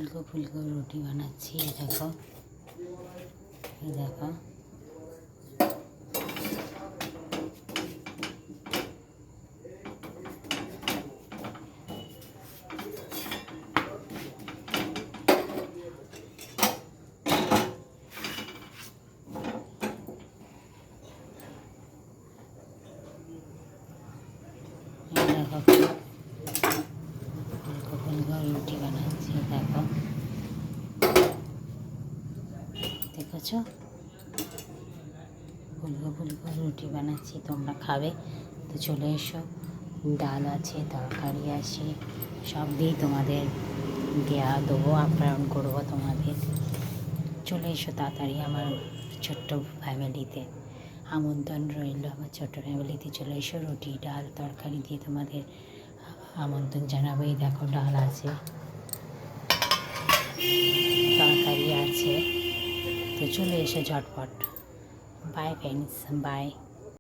ফুলকো ফুলকো রুটি বানাচ্ছি। এই দেখো, এই দেখো। দেখো ফুলকো ফুলকো রুটি বানাচ্ছি। দেখো, দেখেছো? ফুলকো ফুলকো রুটি বানাচ্ছি, তোমরা খাবে তো চলে এসো। ডাল আছে, তরকারি আছে, সব দিয়েই তোমাদের দেবো, আপ্যায়ন করবো তোমাদের। চলে এসো তাড়াতাড়ি আমার ছোট্ট ফ্যামিলিতে, আমন্ত্রণ রইল। আমার ছোট্ট ফ্যামিলিতে চলে এসো। রুটি ডাল তরকারি দিয়ে তোমাদের আমন্ত্রণ জানাবো। এই দেখো, ডাল আছে, তরকারি আছে, তো চলে এসো ঝটপট। Bye friends, by.